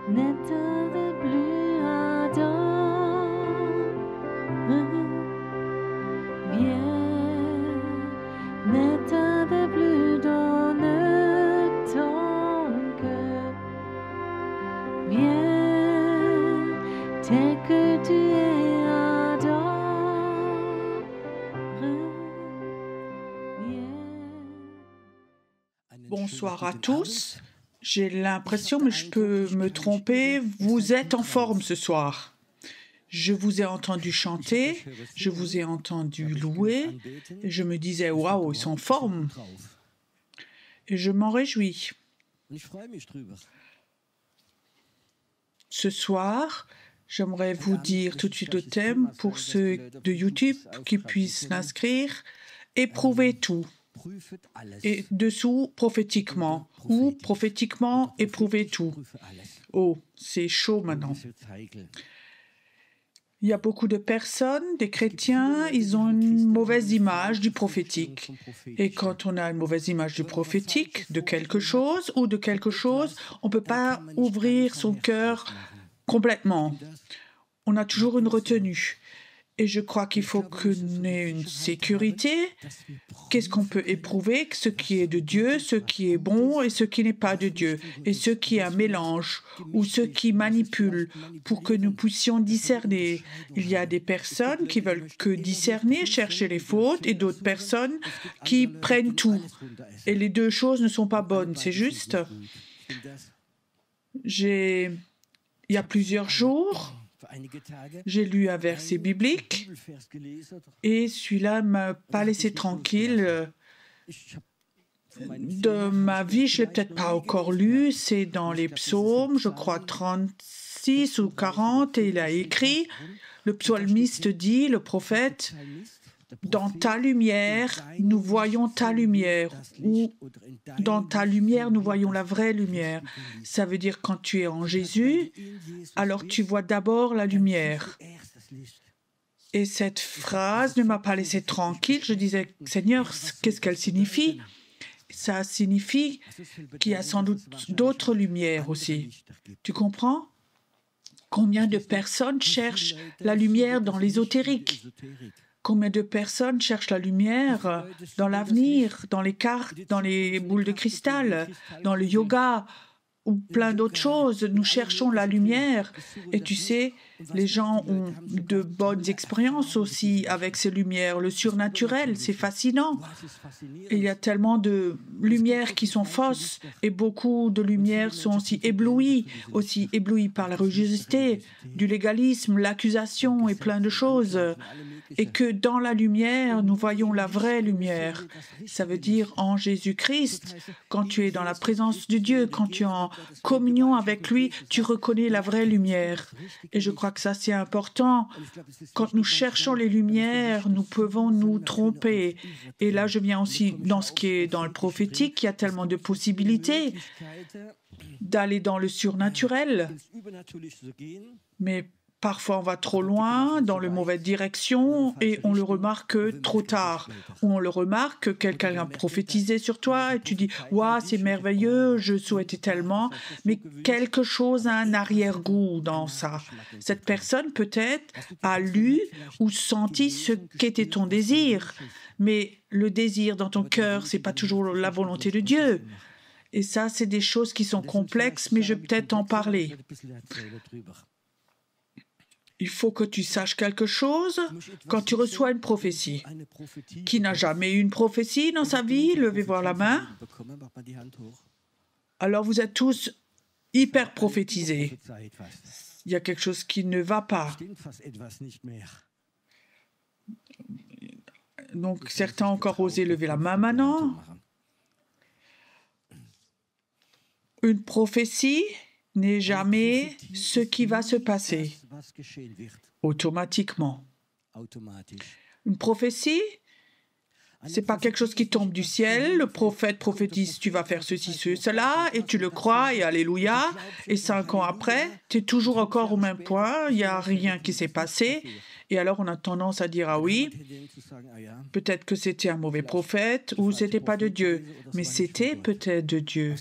n'éteins plus ardent. Viens, n'éteins plus dans ton cœur. Viens, tel que tu es ardent. Bonsoir à tous. J'ai l'impression, mais je peux me tromper, vous êtes en forme ce soir. Je vous ai entendu chanter, je vous ai entendu louer, et je me disais, waouh, ils sont en forme. Et je m'en réjouis. Ce soir, j'aimerais vous dire tout de suite le thème pour ceux de YouTube qui puissent l'inscrire. Éprouvez tout. Et dessous, prophétiquement. Ou prophétiquement, éprouvez tout. Oh, c'est chaud maintenant. Il y a beaucoup de personnes, des chrétiens, ils ont une mauvaise image du prophétique. Et quand on a une mauvaise image du prophétique, de quelque chose ou de quelque chose, on ne peut pas ouvrir son cœur complètement. On a toujours une retenue. Et je crois qu'il faut qu'on ait une sécurité. Qu'est-ce qu'on peut éprouver? Ce qui est de Dieu, ce qui est bon et ce qui n'est pas de Dieu. Et ce qui est un mélange ou ce qui manipule pour que nous puissions discerner. Il y a des personnes qui veulent que discerner, chercher les fautes et d'autres personnes qui prennent tout. Et les deux choses ne sont pas bonnes, c'est juste. Il y a plusieurs jours, j'ai lu un verset biblique et celui-là ne m'a pas laissé tranquille. De ma vie, je ne l'ai peut-être pas encore lu, c'est dans les psaumes, je crois 36 ou 40, et il a écrit, le psalmiste dit, le prophète, dans ta lumière, nous voyons ta lumière, ou dans ta lumière, nous voyons la vraie lumière. Ça veut dire quand tu es en Jésus, alors tu vois d'abord la lumière. Et cette phrase ne m'a pas laissé tranquille. Je disais, Seigneur, qu'est-ce qu'elle signifie? Ça signifie qu'il y a sans doute d'autres lumières aussi. Tu comprends? Combien de personnes cherchent la lumière dans l'ésotérique? Combien de personnes cherchent la lumière dans l'avenir, dans les cartes, dans les boules de cristal, dans le yoga ou plein d'autres choses? Nous cherchons la lumière. Et tu sais, les gens ont de bonnes expériences aussi avec ces lumières. Le surnaturel, c'est fascinant. Et il y a tellement de lumières qui sont fausses et beaucoup de lumières sont aussi éblouies par la religiosité, du légalisme, l'accusation et plein de choses. Et que dans la lumière, nous voyons la vraie lumière. Ça veut dire en Jésus-Christ, quand tu es dans la présence de Dieu, quand tu es en communion avec lui, tu reconnais la vraie lumière. Et je crois que ça, c'est important. Quand nous cherchons les lumières, nous pouvons nous tromper. Et là, je viens aussi dans ce qui est dans le prophétique, il y a tellement de possibilités d'aller dans le surnaturel. Mais parfois, on va trop loin, dans la mauvaise direction, et on le remarque trop tard. Ou on le remarque que quelqu'un a prophétisé sur toi, et tu dis « Waouh, c'est merveilleux, je souhaitais tellement », mais quelque chose a un arrière-goût dans ça. Cette personne, peut-être, a lu ou senti ce qu'était ton désir, mais le désir dans ton cœur, ce n'est pas toujours la volonté de Dieu. Et ça, c'est des choses qui sont complexes, mais je vais peut-être en parler. Il faut que tu saches quelque chose quand tu reçois une prophétie. Qui n'a jamais eu une prophétie dans sa vie? Levez voir la main. Alors vous êtes tous hyper prophétisés. Il y a quelque chose qui ne va pas. Donc certains ont encore osé lever la main maintenant. Une prophétie n'est jamais ce qui va se passer automatiquement. Une prophétie, ce n'est pas quelque chose qui tombe du ciel. Le prophète prophétise, tu vas faire ceci, cela, et tu le crois, et alléluia. Et 5 ans après, tu es toujours encore au même point, il n'y a rien qui s'est passé. Et alors, on a tendance à dire, ah oui, peut-être que c'était un mauvais prophète, ou c'était pas de Dieu. Mais c'était peut-être de Dieu.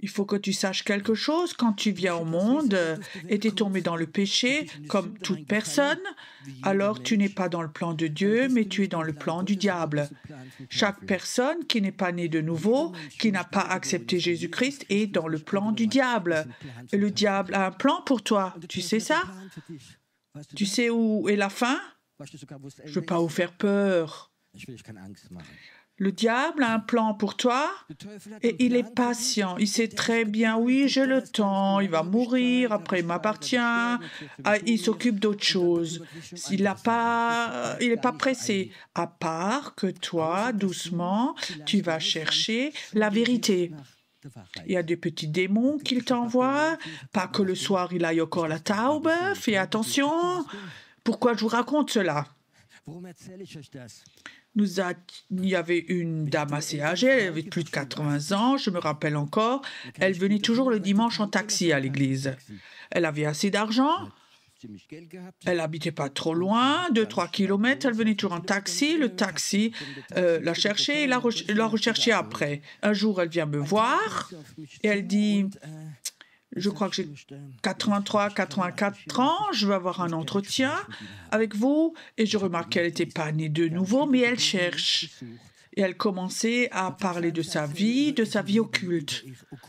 Il faut que tu saches quelque chose. Quand tu viens au monde et tu es tombé dans le péché, comme toute personne, alors tu n'es pas dans le plan de Dieu, mais tu es dans le plan du diable. Chaque personne qui n'est pas née de nouveau, qui n'a pas accepté Jésus-Christ, est dans le plan du diable. Et le diable a un plan pour toi. Tu sais ça? Tu sais où est la fin? Je ne veux pas vous faire peur. Le diable a un plan pour toi et il est patient. Il sait très bien, oui, j'ai le temps, il va mourir, après il m'appartient, il s'occupe d'autre chose. Il n'est pas pressé. À part que toi, doucement, tu vas chercher la vérité. Il y a des petits démons qu'il t'envoie, pas que le soir il aille encore à la taube. Fais attention. Pourquoi je vous raconte cela? Il y avait une dame assez âgée, elle avait plus de 80 ans, je me rappelle encore. Elle venait toujours le dimanche en taxi à l'église. Elle avait assez d'argent. Elle n'habitait pas trop loin, 2-3 kilomètres. Elle venait toujours en taxi. Le taxi la cherchait et la recherchait après. Un jour, elle vient me voir et elle dit... Je crois que j'ai 83, 84 ans, je vais avoir un entretien avec vous. Et je remarque qu'elle n'était pas née de nouveau, mais elle cherche. Et elle commençait à parler de sa vie occulte.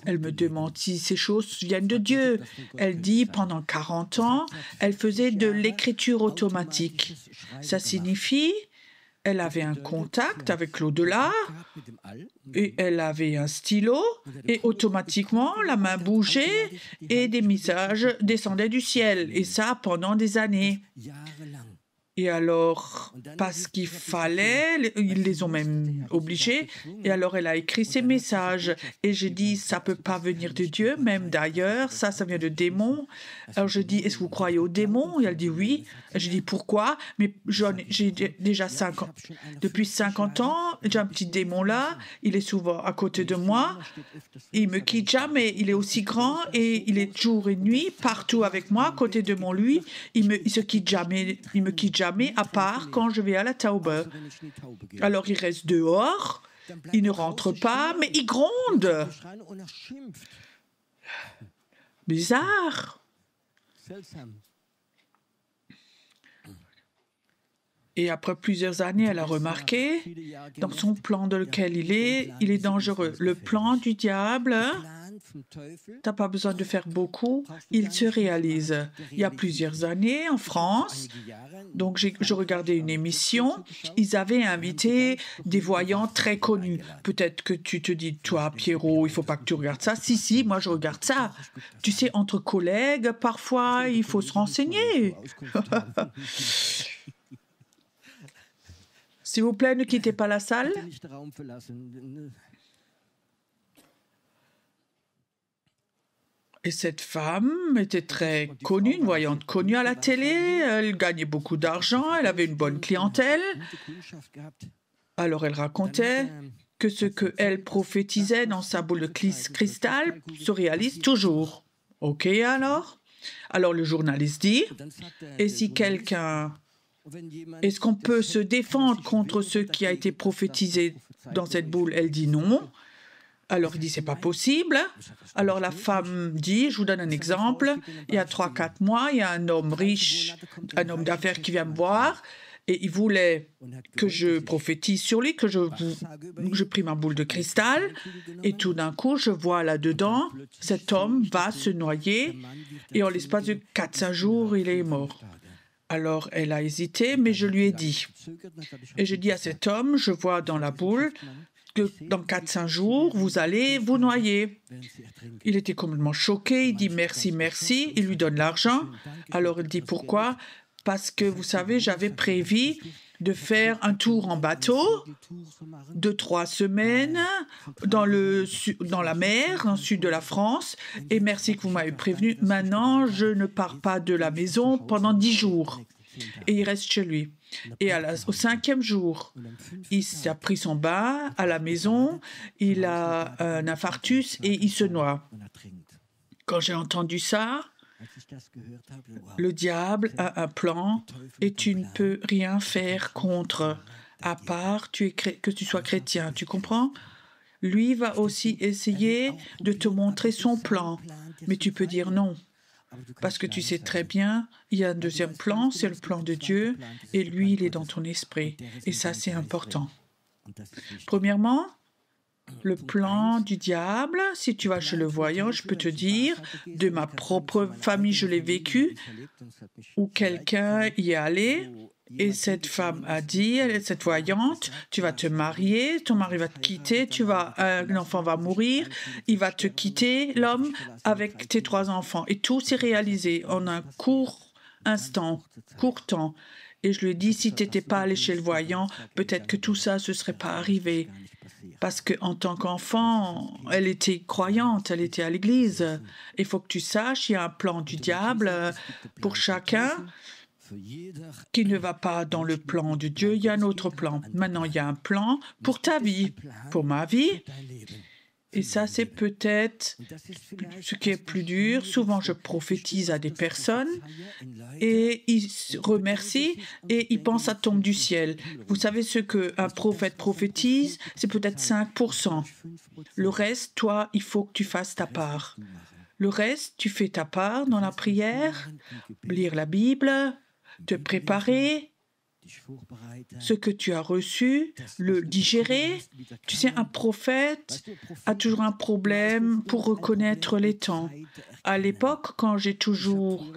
Elle me demande si ces choses viennent de Dieu. Elle dit, pendant 40 ans, elle faisait de l'écriture automatique. Ça signifie... Elle avait un contact avec l'au-delà et elle avait un stylo et automatiquement la main bougeait et des messages descendaient du ciel. Et ça pendant des années. Et alors, parce qu'il fallait, ils les ont même obligés, et alors elle a écrit ces messages. Et j'ai dit, ça ne peut pas venir de Dieu, même d'ailleurs, ça vient de démons. Alors je dis, est-ce que vous croyez aux démons? Et elle dit oui. J'ai dit, pourquoi? Mais j'ai déjà 50, depuis 50 ans, j'ai un petit démon là, il est souvent à côté de moi, il me quitte jamais, il est aussi grand et il est jour et nuit partout avec moi, à côté de mon lui, il me quitte jamais, à part quand je vais à la taube. Alors il reste dehors, il ne rentre pas, mais il gronde. Bizarre. Et après plusieurs années, elle a remarqué, dans son plan dans lequel il est dangereux. Le plan du diable, tu n'as pas besoin de faire beaucoup, il se réalise. Il y a plusieurs années, en France, donc je regardais une émission, ils avaient invité des voyants très connus. Peut-être que tu te dis, toi, Pierrot, il ne faut pas que tu regardes ça. Si, moi, je regarde ça. Tu sais, entre collègues, parfois, il faut se renseigner. S'il vous plaît, ne quittez pas la salle. Et cette femme était très connue, une voyante connue à la télé. Elle gagnait beaucoup d'argent, elle avait une bonne clientèle. Alors elle racontait que ce qu'elle prophétisait dans sa boule de cristal se réalise toujours. OK alors? Alors le journaliste dit, et si quelqu'un... Est-ce qu'on peut se défendre contre ce qui a été prophétisé dans cette boule? Elle dit non. Alors il dit c'est pas possible. Alors la femme dit, je vous donne un exemple, il y a 3-4 mois, il y a un homme riche, un homme d'affaires qui vient me voir et il voulait que je prophétise sur lui, que je prie ma boule de cristal et tout d'un coup je vois là-dedans, cet homme va se noyer et en l'espace de 4-5 jours il est mort. Alors, elle a hésité, mais je lui ai dit. Et j'ai dit à cet homme, je vois dans la boule que dans 4-5 jours, vous allez vous noyer. Il était complètement choqué, il dit merci, merci, il lui donne l'argent. Alors, il dit pourquoi? Parce que, vous savez, j'avais prévu de faire un tour en bateau de 3 semaines dans la mer, dans le sud de la France. Et merci que vous m'avez prévenu. Maintenant, je ne pars pas de la maison pendant 10 jours. Et il reste chez lui. Et au 5e jour, il a pris son bain à la maison, il a un infarctus et il se noie. Quand j'ai entendu ça, le diable a un plan et tu ne peux rien faire contre, à part que tu sois chrétien. Tu comprends? lui va aussi essayer de te montrer son plan. Mais tu peux dire non. Parce que tu sais très bien, il y a un deuxième plan, c'est le plan de Dieu, et lui, il est dans ton esprit. Et ça, c'est important. Premièrement, le plan du diable, si tu vas chez le voyant, je peux te dire, de ma propre famille, je l'ai vécu, où quelqu'un y est allé, et cette femme a dit, cette voyante, tu vas te marier, ton mari va te quitter, un enfant va mourir, il va te quitter, l'homme, avec tes 3 enfants. Et tout s'est réalisé en un court temps. Et je lui ai dit, si tu n'étais pas allé chez le voyant, peut-être que tout ça ne se serait pas arrivé. Parce qu'en tant qu'enfant, elle était croyante, elle était à l'église. Il faut que tu saches, il y a un plan du diable pour chacun qui ne va pas dans le plan de Dieu. Il y a un autre plan. Maintenant, il y a un plan pour ta vie, pour ma vie. Et ça, c'est peut-être ce qui est plus dur. Souvent, je prophétise à des personnes et ils remercient et ils pensent à tombe du ciel. Vous savez ce qu'un prophète prophétise? C'est peut-être 5%. Le reste, toi, il faut que tu fasses ta part. Le reste, tu fais ta part dans la prière, lire la Bible, te préparer, ce que tu as reçu, le digérer. Tu sais, un prophète a toujours un problème pour reconnaître les temps. À l'époque, quand j'ai toujours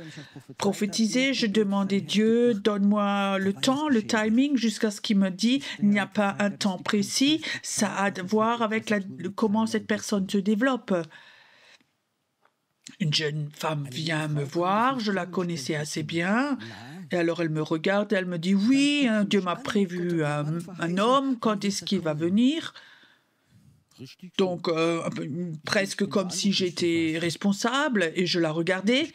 prophétisé, je demandais Dieu, donne-moi le temps, le timing, jusqu'à ce qu'il me dise, il n'y a pas un temps précis, ça a à voir avec comment cette personne se développe. Une jeune femme vient me voir, je la connaissais assez bien, et alors elle me regarde et elle me dit « Oui, Dieu m'a prévu un homme, quand est-ce qu'il va venir ?» Donc, presque comme si j'étais responsable, et je la regardais,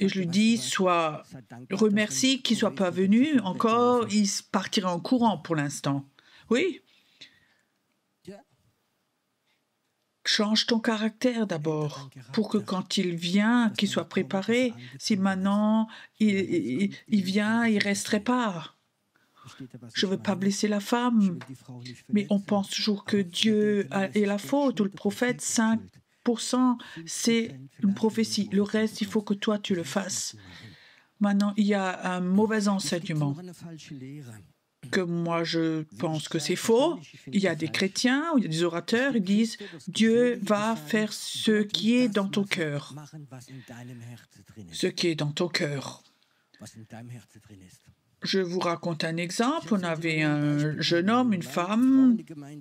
et je lui dis « Soit remercie qu'il ne soit pas venu, encore, il partirait en courant pour l'instant. » Oui. Change ton caractère d'abord, pour que quand il vient, qu'il soit préparé. Si maintenant il vient, il ne resterait pas. Je ne veux pas blesser la femme, mais on pense toujours que Dieu est la faute, ou le prophète, 5%, c'est une prophétie. Le reste, il faut que toi, tu le fasses. Maintenant, il y a un mauvais enseignement que moi je pense que c'est faux. Il y a des chrétiens, il y a des orateurs, ils disent « Dieu va faire ce qui est dans ton cœur. » Ce qui est dans ton cœur. Je vous raconte un exemple. On avait un jeune homme, une femme,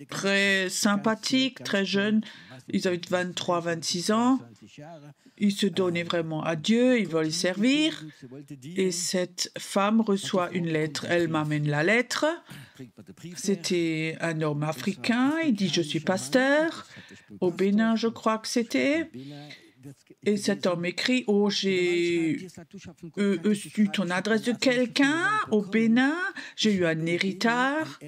très sympathique, très jeune. Ils avaient 23, 26 ans. Ils se donnaient vraiment à Dieu, ils veulent servir. Et cette femme reçoit une lettre. Elle m'amène la lettre. C'était un homme africain. Il dit « Je suis pasteur. » Au Bénin, je crois que c'était. Et cet homme écrit « Oh, j'ai eu ton adresse de quelqu'un au Bénin. J'ai eu un héritage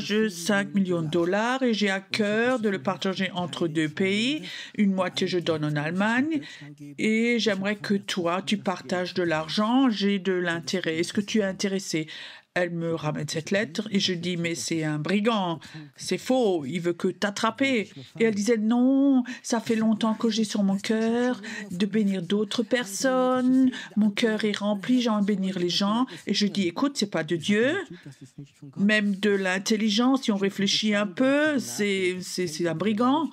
de 5 millions de dollars et j'ai à cœur de le partager entre 2 pays. Une moitié, je donne en Allemagne et j'aimerais que toi, tu partages de l'argent. J'ai de l'intérêt. Est-ce que tu es intéressé ?» Elle me ramène cette lettre et je dis « Mais c'est un brigand, c'est faux, il veut que t'attraper. » Et elle disait « Non, ça fait longtemps que j'ai sur mon cœur de bénir d'autres personnes. Mon cœur est rempli, j'ai envie de bénir les gens. » Et je dis « Écoute, c'est pas de Dieu. Même de l'intelligence, si on réfléchit un peu, c'est un brigand.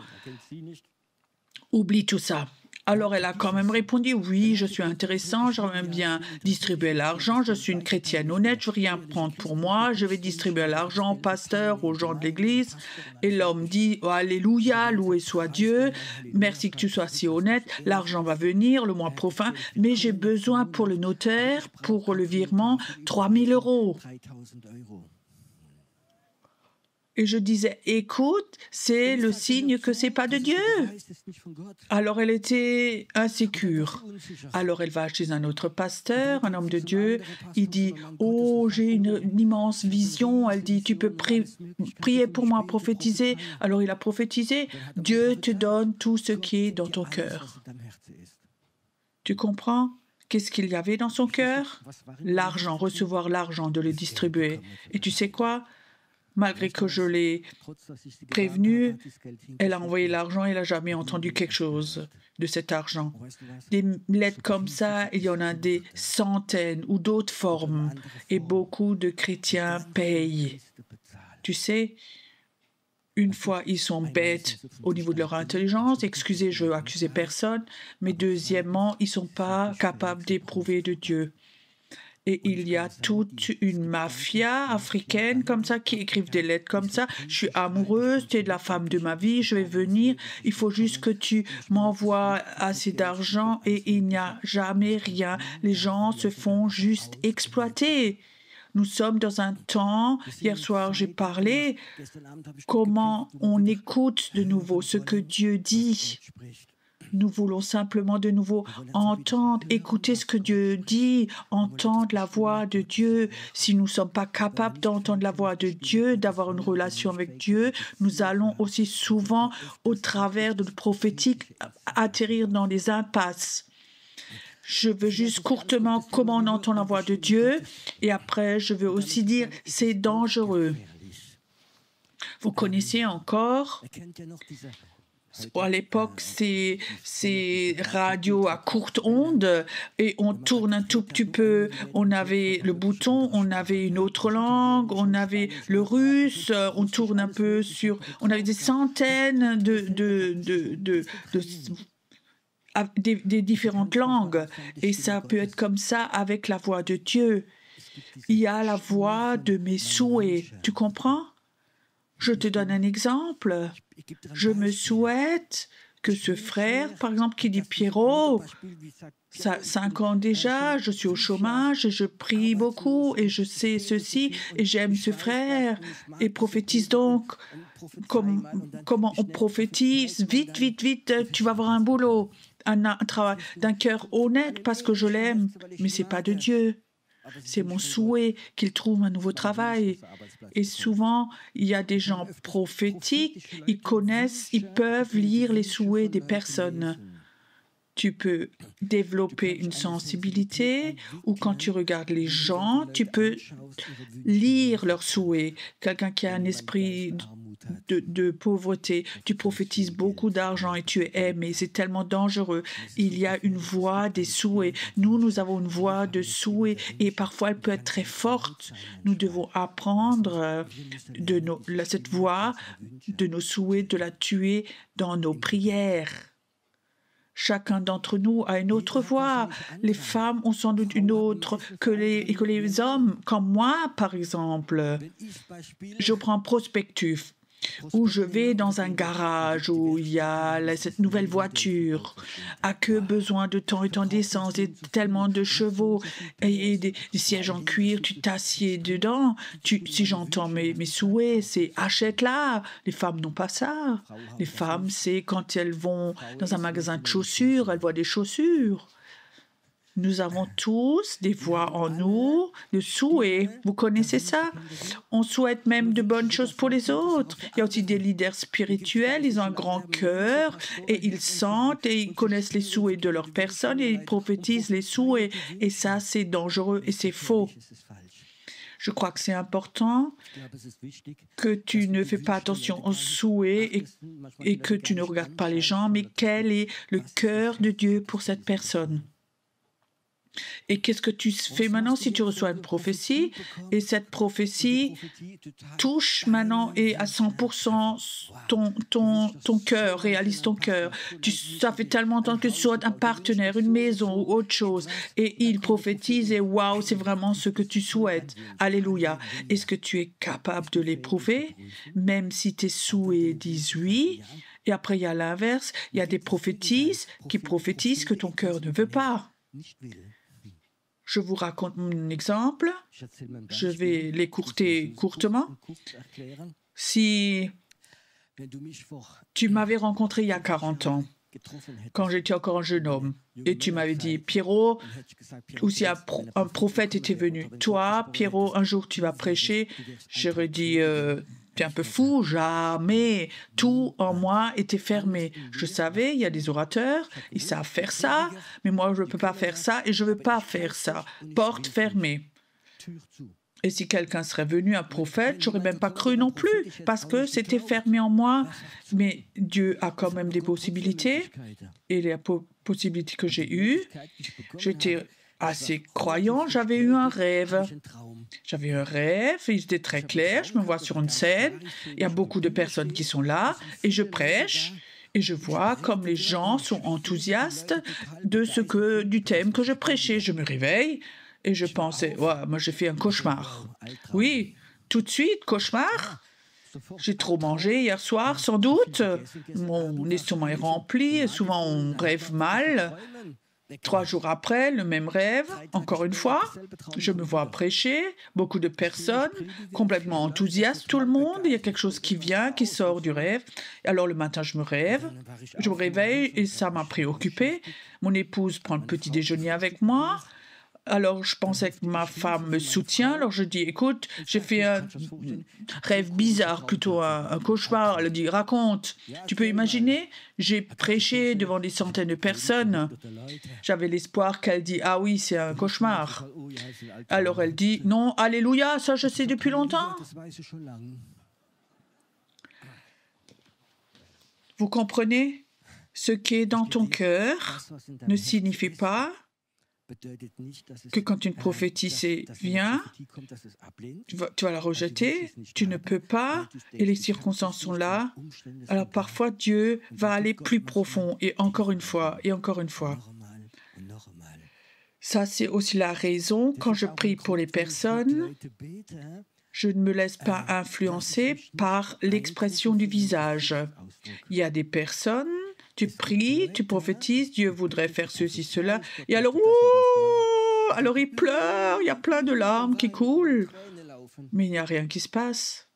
Oublie tout ça. » Alors elle a quand même répondu « Oui, je suis intéressant, j'aimerais bien distribuer l'argent, je suis une chrétienne honnête, je ne veux rien prendre pour moi, je vais distribuer l'argent au pasteur, aux gens de l'église. » Et l'homme dit « Alléluia, loué soit Dieu, merci que tu sois si honnête, l'argent va venir le mois prochain, mais j'ai besoin pour le notaire, pour le virement, 3 000 €. » Et je disais, écoute, c'est le signe que c'est pas de Dieu. Alors elle était insécure. Alors elle va chez un autre pasteur, un homme de Dieu. Il dit, oh, j'ai une immense vision. Elle dit, tu peux prier pour moi, prophétiser. Alors il a prophétisé. Dieu te donne tout ce qui est dans ton cœur. Tu comprends? Qu'est-ce qu'il y avait dans son cœur? L'argent, recevoir l'argent, de le distribuer. Et tu sais quoi? Malgré que je l'ai prévenue, elle a envoyé l'argent et elle n'a jamais entendu quelque chose de cet argent. Des lettres comme ça, il y en a des centaines ou d'autres formes. Et beaucoup de chrétiens payent. Tu sais, une fois, ils sont bêtes au niveau de leur intelligence. Excusez, je ne veux accuser personne. Mais deuxièmement, ils ne sont pas capables d'éprouver de Dieu. Et il y a toute une mafia africaine comme ça qui écrivent des lettres comme ça. Je suis amoureuse, tu es la femme de ma vie, je vais venir. Il faut juste que tu m'envoies assez d'argent et il n'y a jamais rien. Les gens se font juste exploiter. Nous sommes dans un temps, hier soir j'ai parlé, comment on écoute de nouveau ce que Dieu dit. Nous voulons simplement de nouveau entendre, écouter ce que Dieu dit, entendre la voix de Dieu. Si nous ne sommes pas capables d'entendre la voix de Dieu, d'avoir une relation avec Dieu, nous allons aussi souvent, au travers de le prophétique, atterrir dans des impasses. Je veux juste courtement comment on entend la voix de Dieu et après je veux aussi dire c'est dangereux. Vous connaissez encore à l'époque, c'est radio à courte onde et on tourne un tout petit peu. On avait le bouton, on avait une autre langue, on avait le russe, on tourne un peu sur... On avait des centaines des différentes langues et ça peut être comme ça avec la voix de Dieu. Il y a la voix de mes souhaits. Tu comprends? Je te donne un exemple. Je me souhaite que ce frère, par exemple, qui dit Pierrot, ça 5 ans déjà, je suis au chômage et je prie beaucoup et je sais ceci et j'aime ce frère et prophétise donc comment on prophétise. Vite, vite, vite, tu vas avoir un boulot, un travail d'un cœur honnête parce que je l'aime, mais ce n'est pas de Dieu. C'est mon souhait qu'il trouve un nouveau travail. Et souvent, il y a des gens prophétiques, ils connaissent, ils peuvent lire les souhaits des personnes. Tu peux développer une sensibilité ou quand tu regardes les gens, tu peux lire leurs souhaits. Quelqu'un qui a un esprit de pauvreté, tu prophétises beaucoup d'argent et tu es aimé, c'est tellement dangereux. Il y a une voix des souhaits. Nous avons une voix de souhaits et parfois elle peut être très forte. Nous devons apprendre cette voix de nos souhaits, de la tuer dans nos prières. Chacun d'entre nous a une autre voix. Les femmes ont sans doute une autre que les hommes, comme moi, par exemple. Je prends prospectus, où je vais dans un garage où il y a cette nouvelle voiture, a que besoin de tant et tant d'essence et tellement de chevaux et des sièges en cuir, tu t'assieds dedans. Si j'entends mes souhaits, c'est achète-la. Les femmes n'ont pas ça. Les femmes, c'est quand elles vont dans un magasin de chaussures, elles voient des chaussures. Nous avons tous des voix en nous, de souhaits. Vous connaissez ça? On souhaite même de bonnes choses pour les autres. Il y a aussi des leaders spirituels, ils ont un grand cœur et ils sentent et ils connaissent les souhaits de leur personne et ils prophétisent les souhaits. Et ça, c'est dangereux et c'est faux. Je crois que c'est important que tu ne fais pas attention aux souhaits et que tu ne regardes pas les gens, mais quel est le cœur de Dieu pour cette personne? Et qu'est-ce que tu fais maintenant si tu reçois une prophétie et cette prophétie touche maintenant et à 100% ton cœur, réalise ton cœur. Ça fait tellement longtemps que tu sois un partenaire, une maison ou autre chose et il prophétise et waouh, c'est vraiment ce que tu souhaites. Alléluia. Est-ce que tu es capable de l'éprouver même si tes souhaits disent oui? Et après, il y a l'inverse. Il y a des prophétises qui prophétisent que ton cœur ne veut pas. Je vous raconte un exemple. Je vais l'écourter courtement. Si tu m'avais rencontré il y a 40 ans, quand j'étais encore un jeune homme, et tu m'avais dit, Pierrot, ou si un prophète était venu, toi, Pierrot, un jour tu vas prêcher, j'aurais dit, t'es un peu fou, jamais. Tout en moi était fermé. Je savais, il y a des orateurs, ils savent faire ça, mais moi je ne peux pas faire ça et je ne veux pas faire ça. Porte fermée. Et si quelqu'un serait venu, un prophète, j'aurais même pas cru non plus, parce que c'était fermé en moi. Mais Dieu a quand même des possibilités. Et les possibilités que j'ai eues, j'étais assez croyant, j'avais eu un rêve. J'avais un rêve, il était très clair, je me vois sur une scène, il y a beaucoup de personnes qui sont là, et je prêche, et je vois comme les gens sont enthousiastes du thème que je prêchais. Je me réveille, et je pensais, ouais, moi j'ai fait un cauchemar. Oui, tout de suite, cauchemar. J'ai trop mangé hier soir, sans doute. Mon estomac est rempli, et souvent on rêve mal. 3 jours après, le même rêve, encore une fois, je me vois prêcher, beaucoup de personnes, complètement enthousiastes, tout le monde, il y a quelque chose qui vient, qui sort du rêve. Et alors le matin, je me réveille et ça m'a préoccupée. Mon épouse prend le petit déjeuner avec moi. Alors, je pensais que ma femme me soutient. Alors, je dis, écoute, j'ai fait un rêve bizarre, plutôt un cauchemar. Elle dit, raconte. Tu peux imaginer? J'ai prêché devant des centaines de personnes. J'avais l'espoir qu'elle dise, ah oui, c'est un cauchemar. Alors, elle dit, non, alléluia, ça je sais depuis longtemps. Vous comprenez? Ce qui est dans ton cœur ne signifie pas que quand une prophétie vient, tu vas la rejeter, tu ne peux pas, et les circonstances sont là. Alors parfois, Dieu va aller plus profond, et encore une fois, et encore une fois. Ça, c'est aussi la raison, quand je prie pour les personnes, je ne me laisse pas influencer par l'expression du visage. Il y a des personnes, tu pries, tu prophétises, Dieu voudrait faire ceci, cela, et alors, alors il pleure, il y a plein de larmes qui coulent, mais il n'y a rien qui se passe.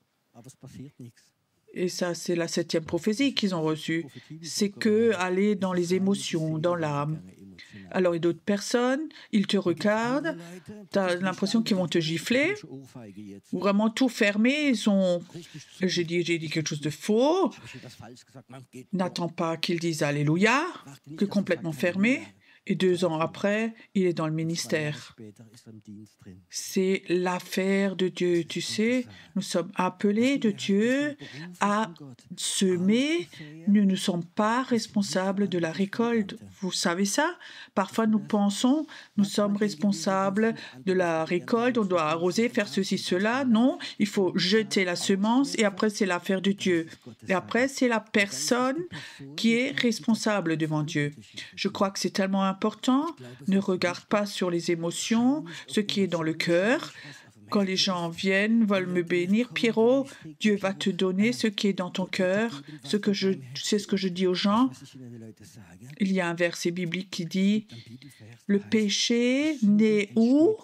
Et ça, c'est la 7e prophétie qu'ils ont reçue. C'est que aller dans les émotions, dans l'âme. Alors, il y a d'autres personnes, ils te regardent, tu as l'impression qu'ils vont te gifler, ou vraiment tout fermé, j'ai dit quelque chose de faux, n'attends pas qu'ils disent Alléluia, que complètement fermé, et 2 ans après, il est dans le ministère. C'est l'affaire de Dieu, tu sais, nous sommes appelés de Dieu à semer, nous ne sommes pas responsables de la récolte. Vous savez ça? Parfois nous pensons, nous sommes responsables de la récolte, on doit arroser, faire ceci, cela. Non, il faut jeter la semence et après c'est l'affaire de Dieu. Et après c'est la personne qui est responsable devant Dieu. Je crois que c'est tellement important, ne regarde pas sur les émotions, ce qui est dans le cœur. Quand les gens viennent, veulent me bénir, Pierrot, Dieu va te donner ce qui est dans ton cœur, c'est ce que je dis aux gens. Il y a un verset biblique qui dit « Le péché naît où?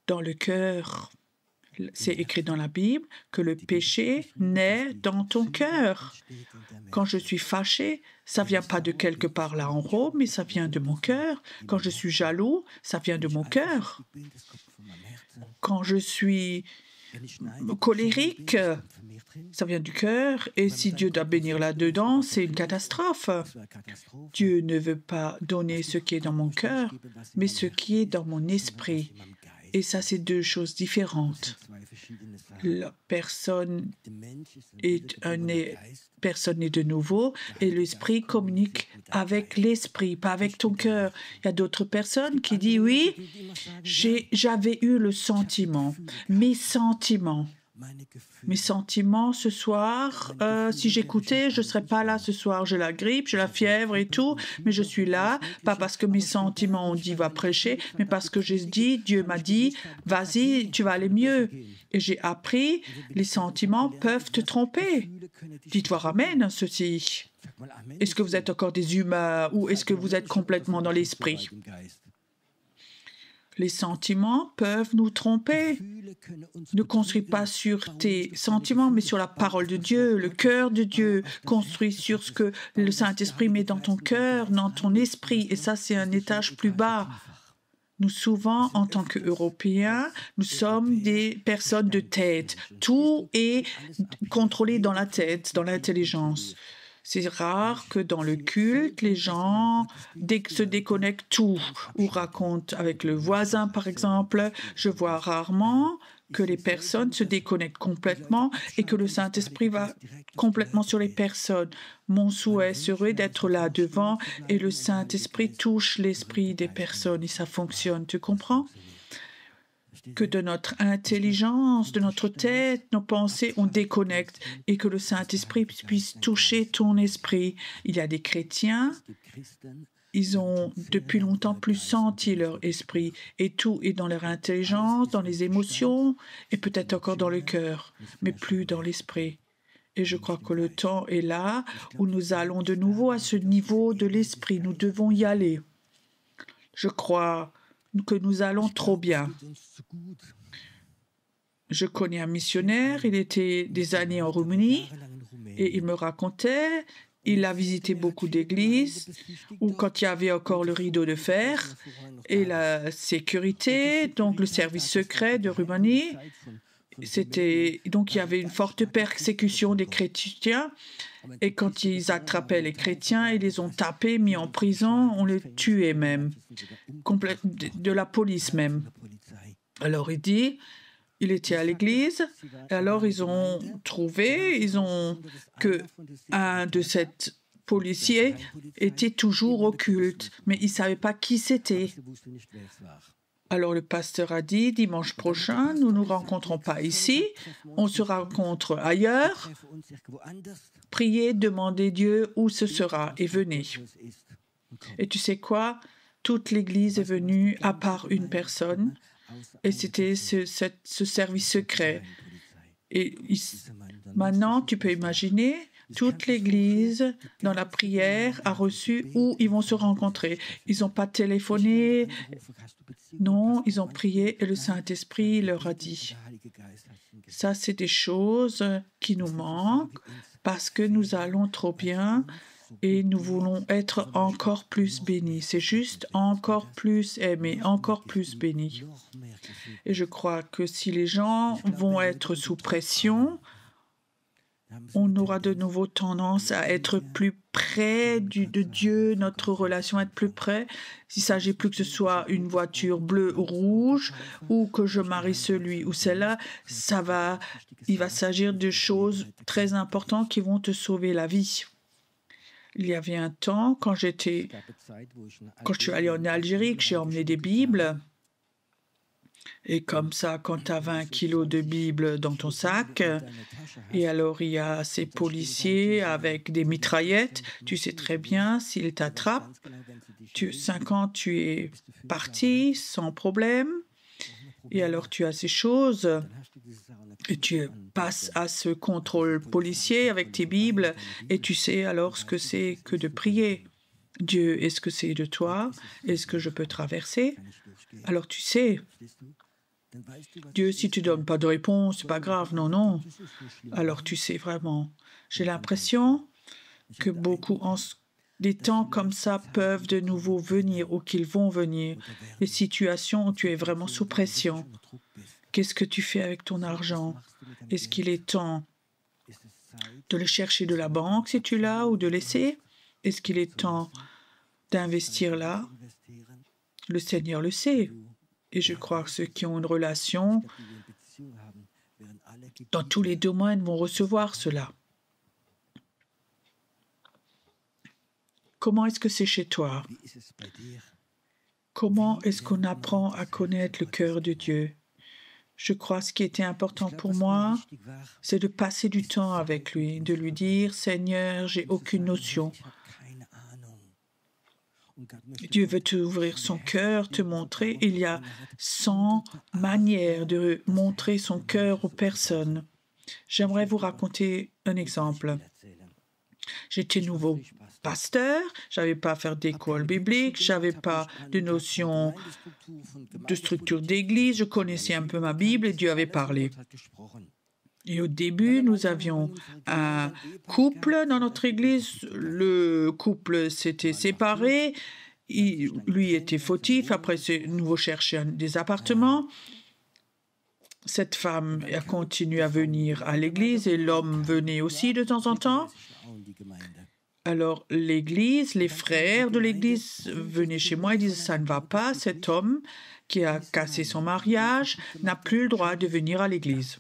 Dans le cœur. » C'est écrit dans la Bible que le péché naît dans ton cœur. Quand je suis fâché, ça vient pas de quelque part là en haut, mais ça vient de mon cœur. Quand je suis jaloux, ça vient de mon cœur. Quand je suis colérique, ça vient du cœur. Et si Dieu doit bénir là-dedans, c'est une catastrophe. Dieu ne veut pas donner ce qui est dans mon cœur, mais ce qui est dans mon esprit. Et ça, c'est 2 choses différentes. La personne est de nouveau et l'esprit communique avec l'esprit, pas avec ton cœur. Il y a d'autres personnes qui disent, oui, j'avais eu le sentiment, mes sentiments ce soir, si j'écoutais, je ne serais pas là ce soir. J'ai la grippe, j'ai la fièvre et tout, mais je suis là, pas parce que mes sentiments ont dit va prêcher, mais parce que j'ai dit, Dieu m'a dit, vas-y, tu vas aller mieux. Et j'ai appris, les sentiments peuvent te tromper. Dites-moi amen à ceci. Est-ce que vous êtes encore des humains ou est-ce que vous êtes complètement dans l'esprit? Les sentiments peuvent nous tromper. Ne construis pas sur tes sentiments, mais sur la parole de Dieu, le cœur de Dieu. Construis sur ce que le Saint-Esprit met dans ton cœur, dans ton esprit. Et ça, c'est un étage plus bas. Nous, souvent, en tant qu'Européens, nous sommes des personnes de tête. Tout est contrôlé dans la tête, dans l'intelligence. C'est rare que dans le culte, les gens se déconnectent tout ou racontent avec le voisin, par exemple. Je vois rarement que les personnes se déconnectent complètement et que le Saint-Esprit va complètement sur les personnes. Mon souhait serait d'être là devant et le Saint-Esprit touche l'esprit des personnes et ça fonctionne. Tu comprends? Que de notre intelligence, de notre tête, nos pensées, on déconnecte et que le Saint-Esprit puisse toucher ton esprit. Il y a des chrétiens, ils ont depuis longtemps plus senti leur esprit et tout est dans leur intelligence, dans les émotions et peut-être encore dans le cœur, mais plus dans l'esprit. Et je crois que le temps est là où nous allons de nouveau à ce niveau de l'esprit. Nous devons y aller. Je crois que nous allons trop bien. Je connais un missionnaire, il était des années en Roumanie et il me racontait, il a visité beaucoup d'églises où quand il y avait encore le rideau de fer et la sécurité, donc le service secret de Roumanie, donc il y avait une forte persécution des chrétiens et quand ils attrapaient les chrétiens, ils les ont tapés, mis en prison, on les tuait même, de la police même. Alors il dit, il était à l'église, et alors ils ont trouvé, que un de ces policiers était toujours au culte, mais ils ne savaient pas qui c'était. Alors le pasteur a dit, dimanche prochain, nous ne nous rencontrons pas ici, on se rencontre ailleurs. Priez, demandez Dieu où ce sera et venez. Et tu sais quoi? Toute l'église est venue à part une personne et c'était ce service secret. Et maintenant, tu peux imaginer, toute l'église, dans la prière, a reçu où ils vont se rencontrer. Ils n'ont pas téléphoné, non, ils ont prié et le Saint-Esprit leur a dit. Ça, c'est des choses qui nous manquent parce que nous allons trop bien et nous voulons être encore plus bénis. C'est juste encore plus aimés, encore plus bénis. Et je crois que si les gens vont être sous pression, on aura de nouveau tendance à être plus près de Dieu, notre relation être plus près. S'il ne s'agit plus que ce soit une voiture bleue ou rouge, ou que je marie celui ou celle-là, il va s'agir de choses très importantes qui vont te sauver la vie. Il y avait un temps, quand je suis allé en Algérie, que j'ai emmené des Bibles, et comme ça, quand tu as 20 kilos de Bibles dans ton sac, et alors il y a ces policiers avec des mitraillettes, tu sais très bien, s'ils t'attrapent, 5 ans, tu es parti sans problème, et alors tu as ces choses, et tu passes à ce contrôle policier avec tes Bibles, et tu sais alors ce que c'est que de prier. Dieu, est-ce que c'est de toi? Est-ce que je peux traverser? Alors tu sais. Dieu, si tu ne donnes pas de réponse, c'est pas grave, non. Alors tu sais vraiment. J'ai l'impression que beaucoup, des temps comme ça peuvent de nouveau venir ou qu'ils vont venir. Les situations où tu es vraiment sous pression. Qu'est-ce que tu fais avec ton argent? Est-ce qu'il est temps de le chercher de la banque si tu l'as ou de laisser? Est-ce qu'il est temps d'investir là? Le Seigneur le sait. Et je crois que ceux qui ont une relation dans tous les domaines vont recevoir cela. Comment est-ce que c'est chez toi? Comment est-ce qu'on apprend à connaître le cœur de Dieu? Je crois que ce qui était important pour moi, c'est de passer du temps avec lui, de lui dire, Seigneur, j'ai aucune notion. Dieu veut t'ouvrir son cœur, te montrer. Il y a 100 manières de montrer son cœur aux personnes. J'aimerais vous raconter un exemple. J'étais nouveau pasteur, je n'avais pas à faire d'école biblique, je n'avais pas de notion de structure d'église, je connaissais un peu ma Bible et Dieu avait parlé. Et au début, nous avions un couple dans notre église. Le couple s'était séparé. Lui était fautif. Après, c'est nouveau chercher des appartements. Cette femme a continué à venir à l'église et l'homme venait aussi de temps en temps. Alors l'église, les frères de l'église venaient chez moi et disaient ça ne va pas, cet homme qui a cassé son mariage n'a plus le droit de venir à l'église.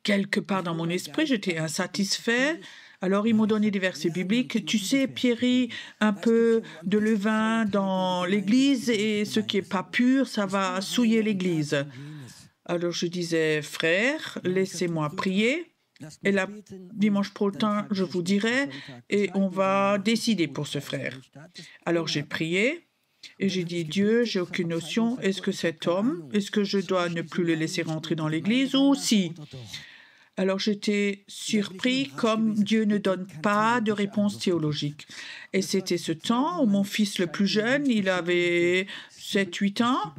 Quelque part dans mon esprit, j'étais insatisfait. Alors ils m'ont donné des versets bibliques. Tu sais, Pierry, un peu de levain dans l'église et ce qui n'est pas pur, ça va souiller l'église. Alors je disais, frère, laissez-moi prier. Et là, dimanche prochain, je vous dirai, et on va décider pour ce frère. Alors j'ai prié et j'ai dit, Dieu, j'ai aucune notion, est-ce que cet homme, est-ce que je dois ne plus le laisser rentrer dans l'église ou si? Alors j'étais surpris comme Dieu ne donne pas de réponse théologique. Et c'était ce temps où mon fils le plus jeune, il avait 7-8 ans.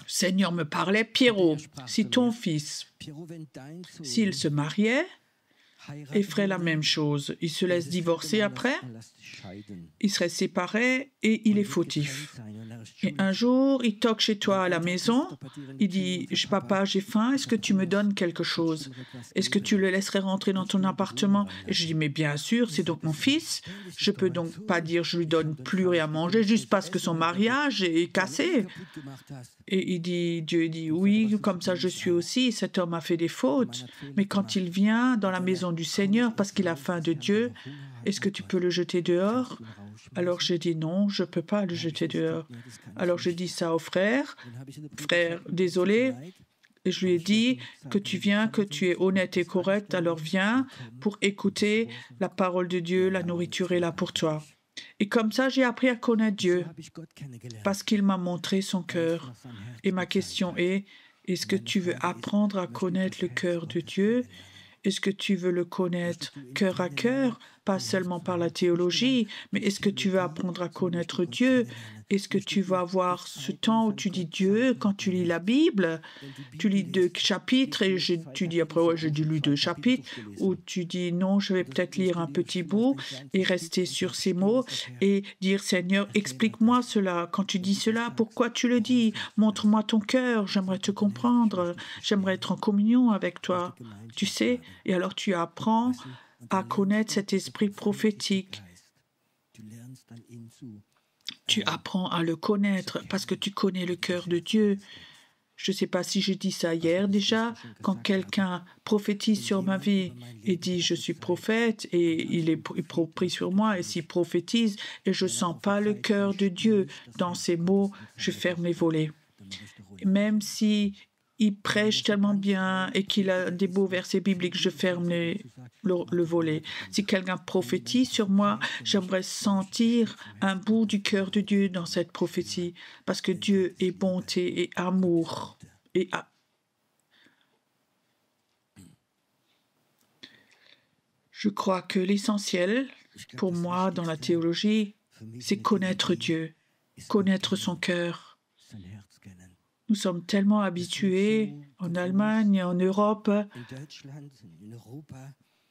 Seigneur me parlait, Pierrot, si ton fils, s'il se mariait, et ferait la même chose, il se laisse divorcer après, il serait séparé et il est fautif. Et un jour, il toque chez toi à la maison, il dit « Papa, j'ai faim, est-ce que tu me donnes quelque chose? Est-ce que tu le laisserais rentrer dans ton appartement ?» Et je dis « Mais bien sûr, c'est donc mon fils, je peux donc pas dire je lui donne plus rien à manger juste parce que son mariage est cassé. » Et Dieu dit « Oui, comme ça je suis aussi, cet homme a fait des fautes, mais quand il vient dans la maison du Seigneur parce qu'il a faim de Dieu, est-ce que tu peux le jeter dehors? » Alors j'ai dit non, je ne peux pas le jeter dehors. Alors j'ai dit ça au frère, désolé, et je lui ai dit que tu viens, que tu es honnête et correct, alors viens pour écouter la parole de Dieu, la nourriture est là pour toi. Et comme ça, j'ai appris à connaître Dieu parce qu'il m'a montré son cœur. Et ma question est, est-ce que tu veux apprendre à connaître le cœur de Dieu? Est-ce que tu veux le connaître cœur à cœur, pas seulement par la théologie, mais est-ce que tu veux apprendre à connaître Dieu? Est-ce que tu vas avoir ce temps où tu dis Dieu, quand tu lis la Bible, tu lis 2 chapitres et tu dis après, ouais, j'ai lu 2 chapitres, ou tu dis non, je vais peut-être lire un petit bout et rester sur ces mots et dire Seigneur, explique-moi cela. Quand tu dis cela, pourquoi tu le dis? Montre-moi ton cœur, j'aimerais te comprendre, j'aimerais être en communion avec toi. Tu sais, et alors tu apprends à connaître cet esprit prophétique. Tu apprends à le connaître parce que tu connais le cœur de Dieu. Je ne sais pas si j'ai dit ça hier déjà, quand quelqu'un prophétise sur ma vie et dit « je suis prophète » et il prie sur moi et s'il prophétise et je ne sens pas le cœur de Dieu dans ces mots, je ferme les volets. Même si il prêche tellement bien et qu'il a des beaux versets bibliques, je ferme le volet. Si quelqu'un prophétise sur moi, j'aimerais sentir un bout du cœur de Dieu dans cette prophétie, parce que Dieu est bonté et amour. Je crois que l'essentiel pour moi dans la théologie, c'est connaître Dieu, connaître son cœur. Nous sommes tellement habitués en Allemagne, en Europe,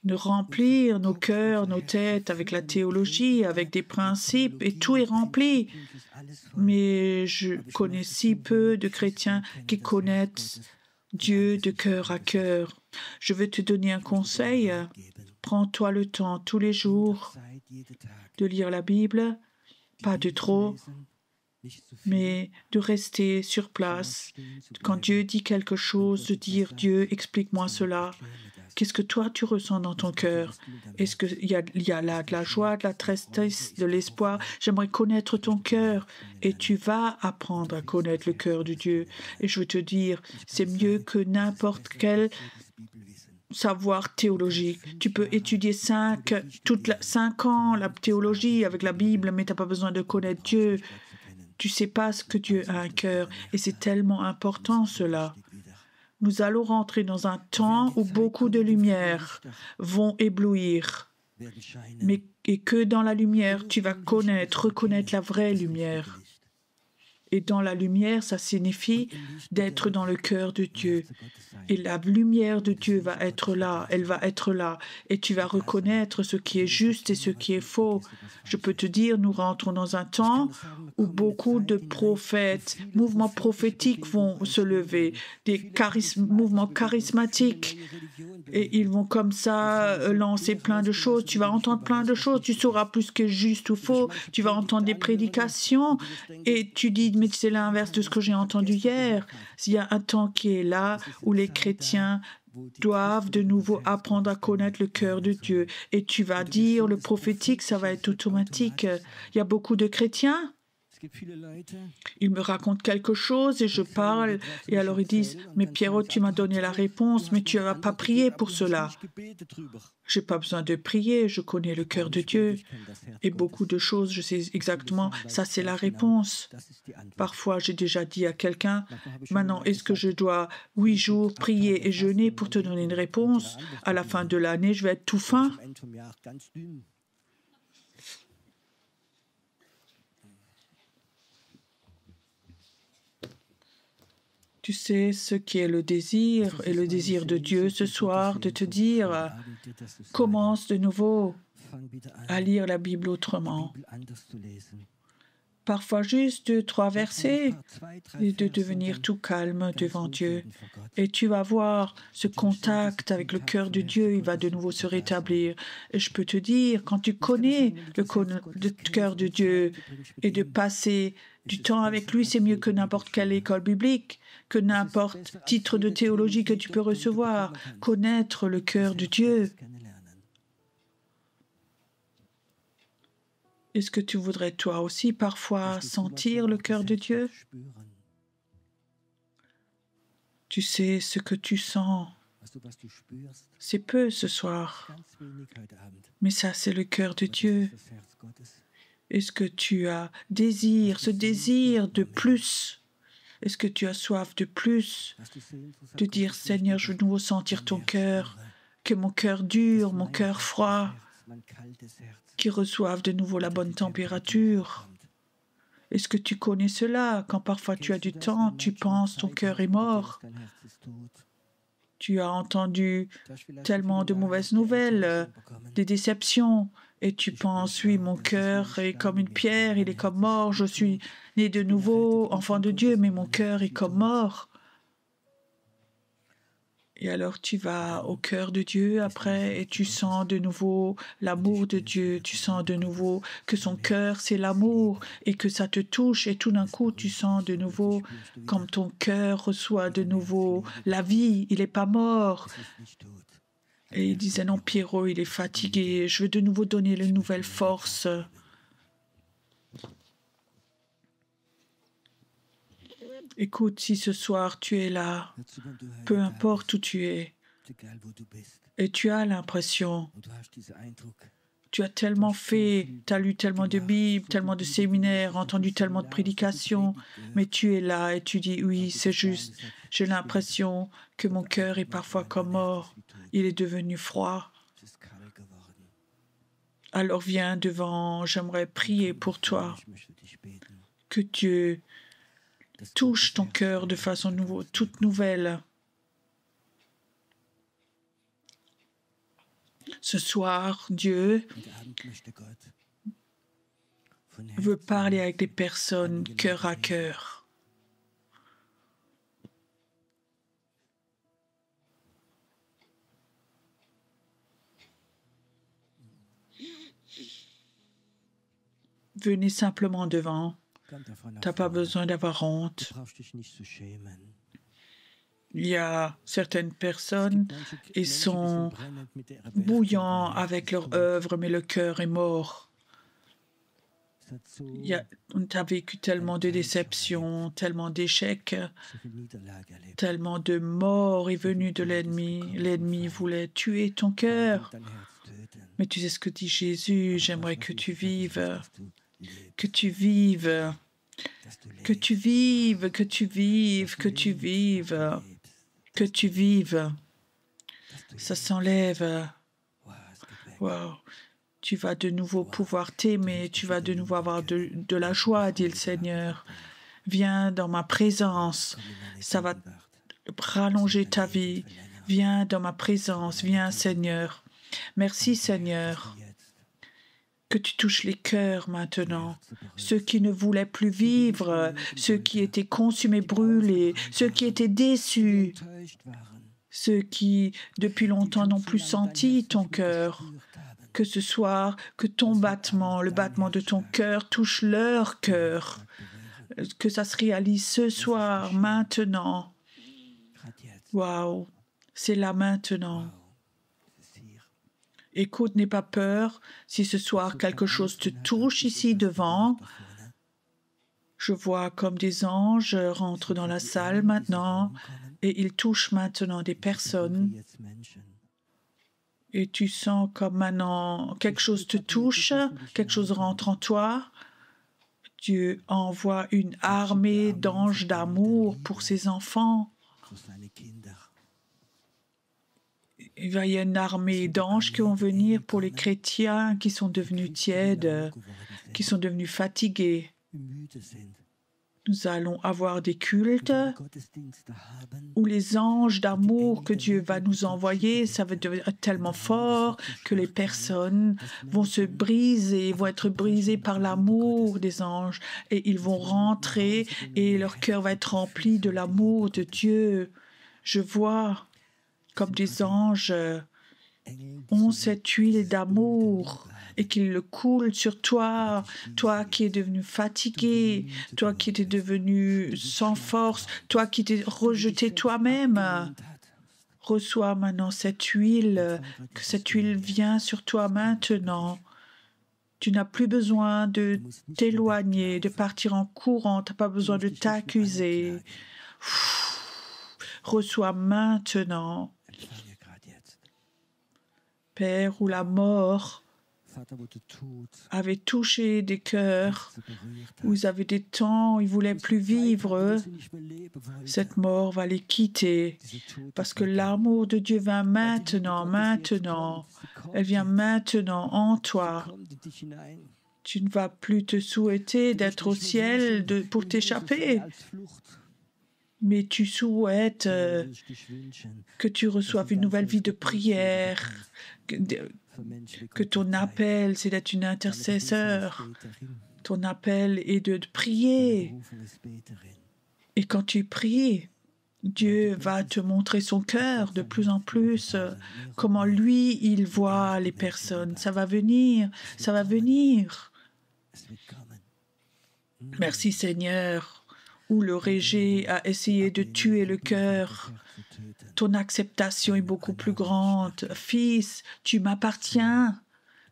de remplir nos cœurs, nos têtes avec la théologie, avec des principes, et tout est rempli. Mais je connais si peu de chrétiens qui connaissent Dieu de cœur à cœur. Je veux te donner un conseil. Prends-toi le temps tous les jours de lire la Bible, pas de trop, mais de rester sur place. Quand Dieu dit quelque chose, de dire « Dieu, explique-moi cela ». Qu'est-ce que toi, tu ressens dans ton cœur? Est-ce qu'il y a là de la joie, de la tristesse, de l'espoir? J'aimerais connaître ton cœur et tu vas apprendre à connaître le cœur de Dieu. Et je veux te dire, c'est mieux que n'importe quel savoir théologique. Tu peux étudier 5 ans la théologie avec la Bible, mais tu n'as pas besoin de connaître Dieu. Tu ne sais pas ce que Dieu a un cœur. Et c'est tellement important cela. Nous allons rentrer dans un temps où beaucoup de lumières vont éblouir. Et que dans la lumière, tu vas reconnaître la vraie lumière. Et dans la lumière, ça signifie d'être dans le cœur de Dieu. Et la lumière de Dieu va être là, elle va être là. Et tu vas reconnaître ce qui est juste et ce qui est faux. Je peux te dire, nous rentrons dans un temps où beaucoup de prophètes, mouvements prophétiques vont se lever, des mouvements charismatiques et ils vont comme ça lancer plein de choses. Tu vas entendre plein de choses. Tu sauras plus ce qui est juste ou faux. Tu vas entendre des prédications et tu dis, mais c'est l'inverse de ce que j'ai entendu hier. Il y a un temps qui est là où les chrétiens doivent de nouveau apprendre à connaître le cœur de Dieu. Et tu vas dire, le prophétique, ça va être automatique. Il y a beaucoup de chrétiens. Ils me racontent quelque chose et je parle. Et alors ils disent, mais Pierrot, tu m'as donné la réponse, mais tu n'as pas prié pour cela. Je n'ai pas besoin de prier, je connais le cœur de Dieu. Et beaucoup de choses, je sais exactement, ça c'est la réponse. Parfois, j'ai déjà dit à quelqu'un, maintenant, est-ce que je dois 8 jours prier et jeûner pour te donner une réponse? À la fin de l'année, je vais être tout fin. Tu sais ce qui est le désir et le désir de Dieu ce soir, de te dire, commence de nouveau à lire la Bible autrement. Parfois juste 2, 3 versets et de devenir tout calme devant Dieu. Et tu vas voir ce contact avec le cœur de Dieu, il va de nouveau se rétablir. Et je peux te dire, quand tu connais le cœur de Dieu et de passer du temps avec lui, c'est mieux que n'importe quelle école biblique, que n'importe titre de théologie que tu peux recevoir. Connaître le cœur de Dieu. Est-ce que tu voudrais toi aussi parfois sentir le cœur de Dieu? Tu sais ce que tu sens. C'est peu ce soir. Mais ça, c'est le cœur de Dieu. Est-ce que tu as ce désir de plus? Est-ce que tu as soif de plus? De dire, Seigneur, je veux de nouveau sentir ton cœur, que mon cœur dur, mon cœur froid, qui reçoivent de nouveau la bonne température. Est-ce que tu connais cela? Quand parfois tu as du temps, tu penses ton cœur est mort. Tu as entendu tellement de mauvaises nouvelles, des déceptions, et tu penses, oui, mon cœur est comme une pierre, il est comme mort, je suis né de nouveau, enfant de Dieu, mais mon cœur est comme mort. Et alors tu vas au cœur de Dieu après et tu sens de nouveau l'amour de Dieu, tu sens de nouveau que son cœur c'est l'amour et que ça te touche et tout d'un coup tu sens de nouveau comme ton cœur reçoit de nouveau la vie, il n'est pas mort. Et il disait non, Pierrot, il est fatigué, je veux de nouveau donner une nouvelle force. Écoute, si ce soir tu es là, peu importe où tu es, et tu as l'impression, tu as tellement fait, tu as lu tellement de Bibles, tellement de séminaires, entendu tellement de prédications, mais tu es là et tu dis, oui, c'est juste, j'ai l'impression que mon cœur est parfois comme mort, il est devenu froid. Alors viens devant, j'aimerais prier pour toi, que Dieu touche ton cœur de façon toute nouvelle. Ce soir, Dieu veut parler avec des personnes cœur à cœur. Venez simplement devant. Tu n'as pas besoin d'avoir honte. Il y a certaines personnes, ils sont bouillants avec leur œuvre, mais le cœur est mort. On a vécu tellement de déceptions, tellement d'échecs, tellement de morts est venue de l'ennemi. L'ennemi voulait tuer ton cœur. Mais tu sais ce que dit Jésus, j'aimerais que tu vives. Que tu vives, que tu vives, que tu vives, que tu vives, que tu vives. Ça s'enlève. Wow. Tu vas de nouveau pouvoir t'aimer, tu vas de nouveau avoir de la joie, dit le Seigneur. Viens dans ma présence, ça va rallonger ta vie. Viens dans ma présence, viens Seigneur. Merci Seigneur. Que tu touches les cœurs maintenant, ceux qui ne voulaient plus vivre, ceux qui étaient consumés, brûlés, ceux qui étaient déçus. ceux qui depuis longtemps n'ont plus senti ton cœur, que ce soir, que ton battement, le battement de ton cœur touche leur cœur, que ça se réalise ce soir, maintenant. Waouh, c'est là maintenant. Écoute, n'aie pas peur. Si ce soir quelque chose te touche ici devant, je vois comme des anges rentrent dans la salle maintenant et ils touchent maintenant des personnes. Et tu sens comme maintenant quelque chose te touche, quelque chose rentre en toi. Dieu envoie une armée d'anges d'amour pour ses enfants. Il va y avoir une armée d'anges qui vont venir pour les chrétiens qui sont devenus tièdes, qui sont devenus fatigués. Nous allons avoir des cultes où les anges d'amour que Dieu va nous envoyer, ça va devenir tellement fort que les personnes vont se briser, vont être brisées par l'amour des anges et ils vont rentrer et leur cœur va être rempli de l'amour de Dieu. Je vois comme des anges ont cette huile d'amour et qu'il le coule sur toi, toi qui es devenu fatigué, toi qui étais devenu sans force, toi qui t'es rejeté toi-même. Reçois maintenant cette huile, que cette huile vient sur toi maintenant. Tu n'as plus besoin de t'éloigner, de partir en courant, tu n'as pas besoin de t'accuser. Reçois maintenant. Père, où la mort avait touché des cœurs, où ils avaient des temps où ils ne voulaient plus vivre, cette mort va les quitter, parce que l'amour de Dieu vient maintenant. Elle vient maintenant en toi. Tu ne vas plus te souhaiter d'être au ciel pour t'échapper, mais tu souhaites que tu reçoives une nouvelle vie de prière, que ton appel, c'est d'être une intercesseur. Ton appel est de prier. Et quand tu pries, Dieu va te montrer son cœur de plus en plus, comment lui, il voit les personnes. Ça va venir, ça va venir. Merci Seigneur, où le rejet a essayé de tuer le cœur. Ton acceptation est beaucoup plus grande. Fils, tu m'appartiens.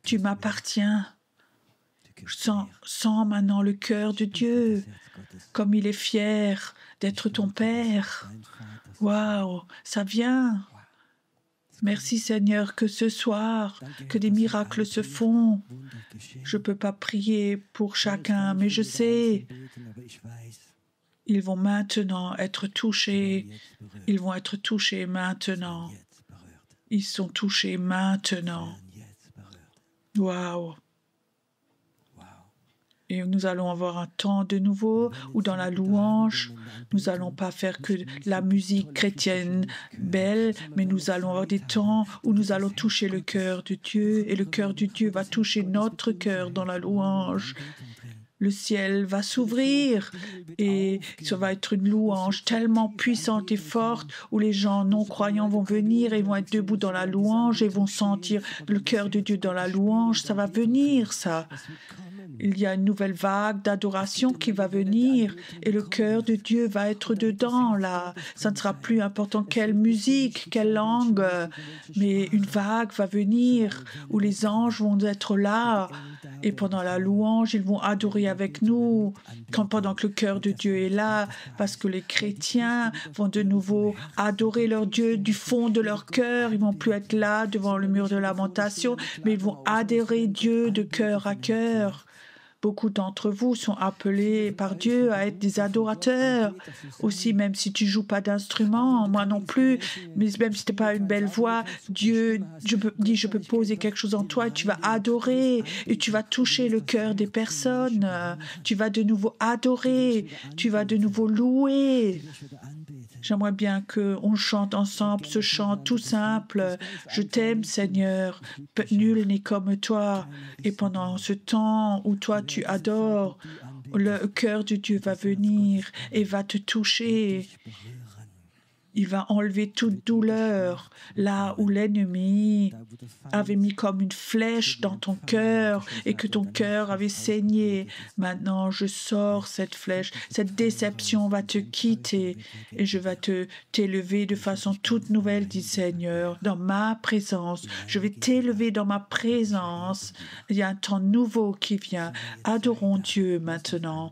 Tu m'appartiens. Sens maintenant le cœur de Dieu, comme il est fier d'être ton Père. Waouh, ça vient. Merci Seigneur que ce soir, que des miracles se font. Je ne peux pas prier pour chacun, mais je sais. Ils vont maintenant être touchés. Ils vont être touchés maintenant. Ils sont touchés maintenant. Waouh! Et nous allons avoir un temps de nouveau où dans la louange, nous n'allons pas faire que la musique chrétienne belle, mais nous allons avoir des temps où nous allons toucher le cœur de Dieu et le cœur de Dieu va toucher notre cœur dans la louange. Le ciel va s'ouvrir et ça va être une louange tellement puissante et forte où les gens non-croyants vont venir et vont être debout dans la louange et vont sentir le cœur de Dieu dans la louange. Ça va venir, ça. Il y a une nouvelle vague d'adoration qui va venir et le cœur de Dieu va être dedans, là. Ça ne sera plus important quelle musique, quelle langue, mais une vague va venir où les anges vont être là et pendant la louange, ils vont adorer avec nous pendant que le cœur de Dieu est là, parce que les chrétiens vont de nouveau adorer leur Dieu du fond de leur cœur. Ils vont plus être là devant le mur de lamentation, mais ils vont adorer Dieu de cœur à cœur. Beaucoup d'entre vous sont appelés par Dieu à être des adorateurs. Aussi, même si tu ne joues pas d'instrument, moi non plus, mais même si tu n'as pas une belle voix, Dieu dit, je peux poser quelque chose en toi et tu vas adorer et tu vas toucher le cœur des personnes. Tu vas de nouveau adorer, tu vas de nouveau louer. J'aimerais bien qu'on chante ensemble ce chant tout simple. Je t'aime, Seigneur. Nul n'est comme toi. Et pendant ce temps où toi tu adores, le cœur de Dieu va venir et va te toucher. Il va enlever toute douleur, là où l'ennemi avait mis comme une flèche dans ton cœur et que ton cœur avait saigné. Maintenant, je sors cette flèche. Cette déception va te quitter et je vais t'élever de façon toute nouvelle, dit Seigneur, dans ma présence. Je vais t'élever dans ma présence. Il y a un temps nouveau qui vient. Adorons Dieu maintenant.